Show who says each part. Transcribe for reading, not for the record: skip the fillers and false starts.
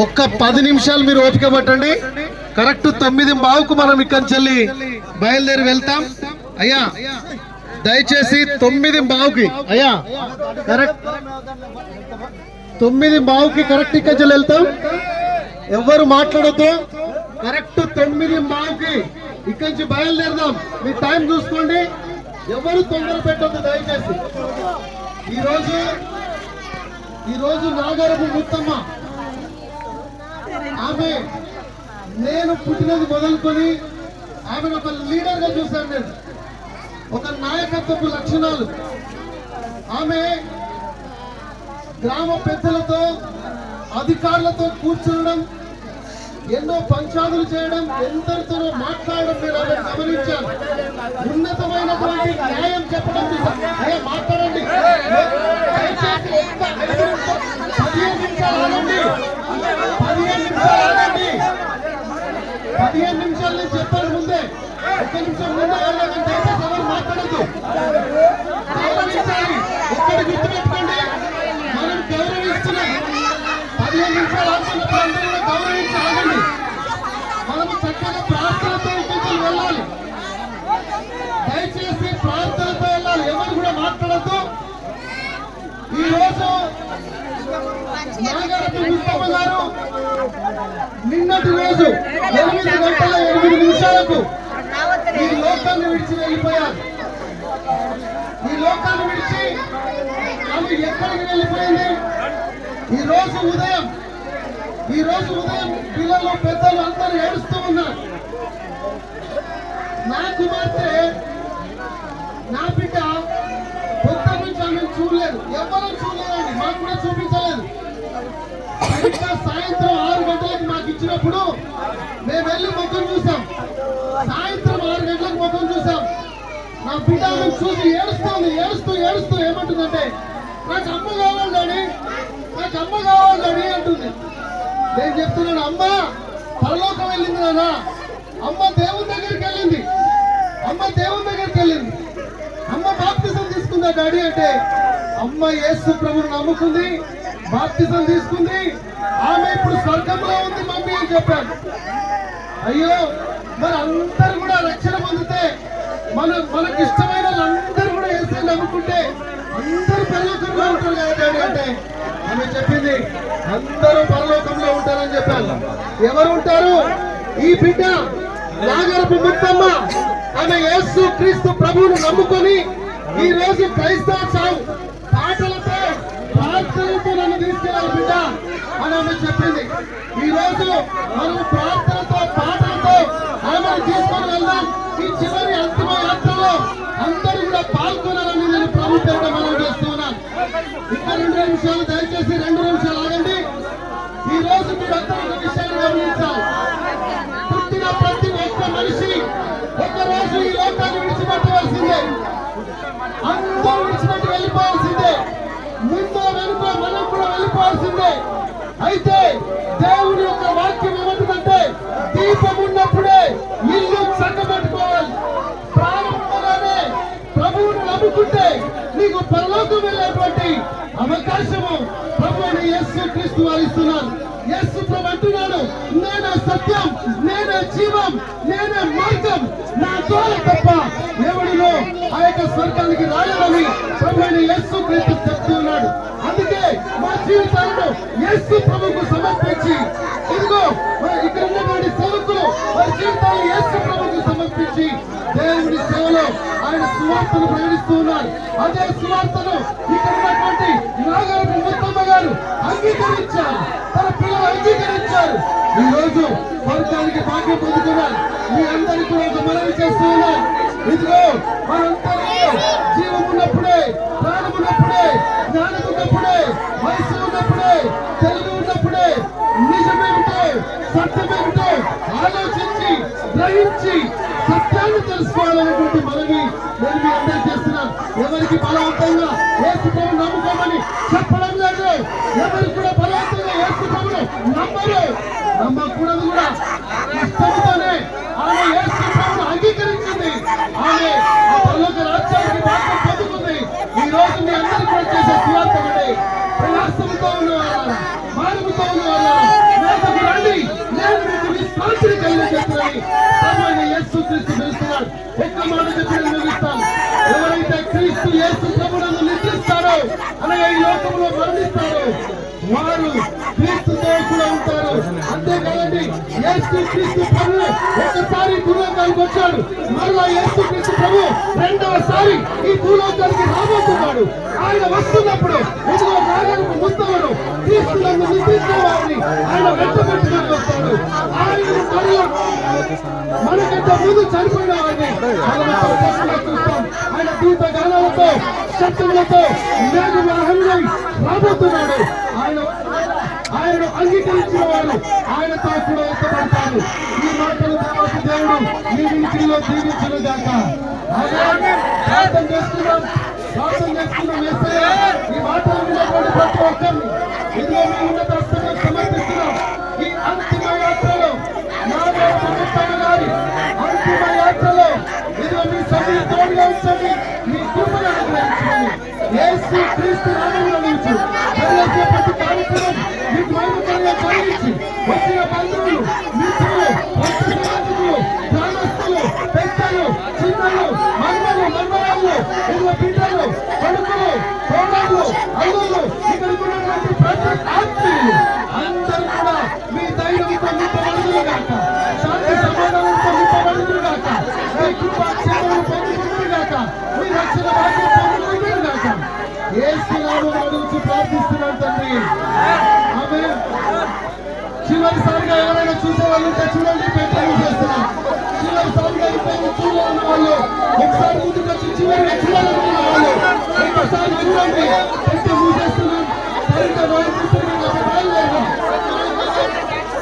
Speaker 1: ఒక్క 10 నిమిషాలు మీరు ఓపిక పట్టండి. కరెక్ట్ 9:15కు మనం ఇక్కడి నుంచి బయలుదేరి వెళ్తాం. అయ్యా దయచేసి 9:15కి అయ్యా కరెక్ట్ 9:15కి కరెక్ట్ ఇక్కడి నుంచి వెళ్తాం. ఎవరు మాట్లాడద్దు. కరెక్ట్ 9:15కి ఇక్కడి నుంచి బయలుదేరదాం. మీ టైం చూసుకోండి. ఎవరు తొందర పెట్టద్దు దయచేసి. ఈరోజు నాగారపు ముత్తమ్మ ఆమె నేను పుట్టినది మొదలుకొని ఆమెను ఒక లీడర్ గా చూశాను. నేను ఒక నాయకత్వపు లక్షణాలు. ఆమె గ్రామ పెద్దలతో అధికారులతో కూర్చోవడం, ఎన్నో పంచాదులు చేయడం, ఎందరితోనో మాట్లాడడం నేను ఆమె గమనించాను. ఉన్నతమైనటువంటి న్యాయం చెప్పడం చూసాను. మాట్లాడండి. 15 నిమిషాలు నేను చెప్పాను ముందే. 1 నిమిషం ముందే ఎవరు మాట్లాడద్దు. గౌరవించాలి. ఒక్కటి గుర్తుపెట్టుకోండి, మనం గౌరవిస్తున్నాం. 15 నిమిషాలు ఆడుతున్నప్పుడు అందరూ గౌరవించి ఆగండి. మనము చక్కగా ప్రార్థనతో ఇక్కడికి వెళ్ళాలి. దయచేసి ప్రార్థనతో వెళ్ళాలి. ఎవరు కూడా మాట్లాడద్దు. ఈరోజు నాగారపు ముత్తమ్మ గారు నిన్నటి రోజు 8:08 ఈ లోకాన్ని విడిచి వెళ్ళిపోయారు. ఈ లోకాన్ని విడిచి ఆమె ఎక్కడికి వెళ్ళిపోయింది? ఈ రోజు ఉదయం పిల్లలు పెద్దలు అందరూ ఏడుస్తూ ఉన్నారు. నా కుమార్తె, నా బిడ్డ కొత్త నుంచి ఆమెను చూడలేదు. ఎవరూ చూడలేదండి. మాకు కూడా చూపించలేదు. ఇంకా సాయంత్రం 6 గంటలకు మాకు ఇచ్చినప్పుడు మేము వెళ్ళి ముఖం చూసాం. సాయంత్రం 6 గంటలకు ముఖం చూసాం. నా బిడ్డ చూసి ఏడుస్తూ ఏమంటుందంటే, నాకు అమ్మ కావాలి డాడీ, నాకు అమ్మ కావాలి డాడీ అంటుంది. నేను చెప్తున్నాను, అమ్మ పరలోకం వెళ్ళింది నాన్న. అమ్మ దేవుని దగ్గరికి వెళ్ళింది. అమ్మ బాప్తిజం తీసుకుందా డాడీ అంటే, అమ్మ యేసు ప్రభువుని నమ్ముకుంది, బాప్తిజం తీసుకుంది. ఆమె ఇప్పుడు స్వర్గంలో ఉంది మమ్మీ అని చెప్పాను. అయ్యో, మరి అందరూ కూడా రక్షణ పొందితే, మనకి ఇష్టమైన వాళ్ళందరూ కూడా యేసుని నమ్ముకుంటే అందరూ పరలోకంలో ఉంటారు కదా డాడీ అంటే, ఆమె చెప్పింది అందరూ పరలోకంలో ఉంటారని చెప్పాను. ఎవరు ఉంటారు? ఈ బిడ్డ నాగారపు ముత్తమ్మ. ఆమె యేసు క్రీస్తు ప్రభువును నమ్ముకొని ఈ రోజు క్రైస్తవ పాటలతో ప్రార్థనలతో నన్ను తీసుకెళ్ళాలి బిడ్డ అని ఆమె చెప్పింది. ఈ రోజు మనం ప్రార్థనతో పాటలతో ఆమెను తీసుకొని వెళ్దాం. ఈ చివరి అంతిమ యాత్రలో అందరూ కూడా పాల్గొనాలని నేను ప్రభు పేరిట మనం చేస్తున్నాను. ఇంకా 2 నిమిషాలు, దయచేసి 2 నిమిషాలు ఆగండి. ఈ రోజు మీరందరూ ఒక విషయాన్ని గమనించాలి. పుట్టిన ప్రతి ఒక్క మనిషి ఒక రోజు ఈ లోకాన్ని విడిచిపెట్టవలసిందే. అందరూ విడిచిపెట్టి వెళ్ళిపోవాల్సిందే. ముందో వెనుకో మనం కూడా వెళ్ళిపోవాల్సిందే. అయితే దేవుని యొక్క వాక్యం ఏమంటుందంటే, దీపం ఉన్నప్పుడే ఇల్లు చక్కబెట్టుకోవాలి. ప్రారంభంలోనే ప్రభువును నమ్ముకుంటే నీకు పరలోకం వెళ్ళేటువంటి అవకాశము ప్రభు అయిన యేసు క్రీస్తు వారు ఇస్తున్నారు. యేసు ప్రభు అంటున్నాడు, నేనే సత్యం, నేనే జీవం, నేనే మార్గం, నా ద్వారా తప్ప ఎవడిలో ఆ యొక్క స్వర్గానికి రాలేదని ప్రభు అయిన యేసు క్రీస్తు చెప్తున్నాడు. అందుకే మా జీవితాలను యేసు ప్రభువుకు సమర్పించి, ఇదిగో ఇక్కడ ఉన్నటువంటి సేవకులు వారి జీవితాలను యేసు ప్రభువుకు సమర్పించి దేవుడి సేవలో ఆయన సువార్తను ప్రకటిస్తూ ఉన్నారు. అదే సువార్తను ఇక్కడ ఉన్నటువంటి నాగారపు ముత్తమ్మ గారు అంగీకరించారు. తన పిల్లలు అంగీకరించారు. ఈ రోజు స్వర్గానికి భాగ్యం పొందుతున్నారు. మీ అందరికీ కూడా ఒక మనవి చేస్తూ ఉన్నారు. ఇదిగో మనంతా జీవం ఉన్నప్పుడే, ప్రాణం ఉన్నప్పుడే, జ్ఞానం ఉన్నప్పుడే, వయసు ఉన్నప్పుడే, తెలుగు ఉన్నప్పుడే నిజమేమిటో సత్యమేమిటో ఆలోచించి గ్రహించి సత్యాన్ని తెలుసుకోవాలనేటువంటి మనవి నేను మీ అందరూ చేస్తున్నాను. ఎవరికి బలవంతంగా యేసు ప్రభువును నమ్ముకోమని చెప్పడం లేదు. ఎవరికి కూడా బలవంతంగా యేసు ప్రభువును నమ్మకూడదు కూడా. ఇష్టంతోనే ఆమె యేసు ప్రభువును అంగీకరించింది. ఆమె ఆ పరలోక రాజ్యానికి భాగ్యం పొందుకుంది. ఈ రోజు మీ అందరికీ కూడా చేసే సువార్త ప్రయాసంతో ఉన్న వాళ్ళ, మానవుతో ఉన్న వాళ్ళ నామంలో మరణిస్తారు వారు క్రీస్తుతో కూడా ఉంటారు. అంతేకాదండి, యేసు క్రీస్తు ప్రభు ఒకసారి భూలోకానికి వచ్చాడు, మరలా యేసు క్రీస్తు ప్రభు రెండవసారి ఈ భూలోకానికి రాబోతున్నాడు. ఆయన వస్తున్నప్పుడు ఇదిగో నాగరిక ముస్తలను క్రీస్తులను నిద్రించిన వారిని ఆయన వెంటబెట్టుకొని వస్తాడు. ఆయన మరలా మనకంటే ముందు చనిపోయిన వారిని చూస్తాం. ఆయన దూత గానాలతో శబ్దములతో మేఘమహంగా రాబోతున్నాడు. ఆయనను అంగీకరించిన వారు ఆయనతో కూడా ఎత్తబడతారు. ఈ మాటలు దేవుడు మీ వినికిడిలో దీవించిన దాక ప్రార్థన చేస్తున్నాం. యేసయ్యా, ఈ మాటలు విన్నటువంటి ప్రతి ఒక్కరిని ఇదిగో మీ ఉన్నత హస్తంలో సమర్పిస్తున్నాం. ఈ అంతిమ యాత్రలో గారి అంతిమ యాత్రలో ఇదిగో మీ సభ్యులు తోడుగా ఉంచండి, మీ కృపను అనుగ్రహించండి. యేసు క్రీస్తు నామములో నుంచి జరిగే ప్రతి కార్యక్రమం మీకు మహిమకరంగా జరిగించి వచ్చిన బంధువులు, మిత్రులు, వస్తువులు, గ్రామస్తులు, పెద్దలు, చిన్నలు, మన్మరాళ్ళు, ఇదిగో బిడ్డలు, కొడుకులు, కోడళ్ళు, అల్లులు, ఇక్కడికి ఉన్నటువంటి ప్రతి ఆత్మీయులు అందరూ కూడా మీ ధైర్యంతో నింపబడుదురు గాక, శాంతి సమాధానంతో నింపబడుదురు గాక, మీ కృపాక్షేమం పొందుకుందురు గాక, మీ రక్షణ భాగ్యం పొందుకుందురు గాక. యేసు నామములో అడుగుచు ప్రార్థిస్తున్నాను తండ్రి, ఆమేన్. చివరిసారిగా ఎవరైనా చూసే వాళ్ళు ఉంటే చూడండి, పెద్దలు చేస్తున్నాం. చివరిసారిగా ఇప్పుడు చూడాలన్న వాళ్ళు ఒకసారి ముందుకు వచ్చి చివరిగా చూడాలనుకున్న వాళ్ళు ఒకసారి చూడండి.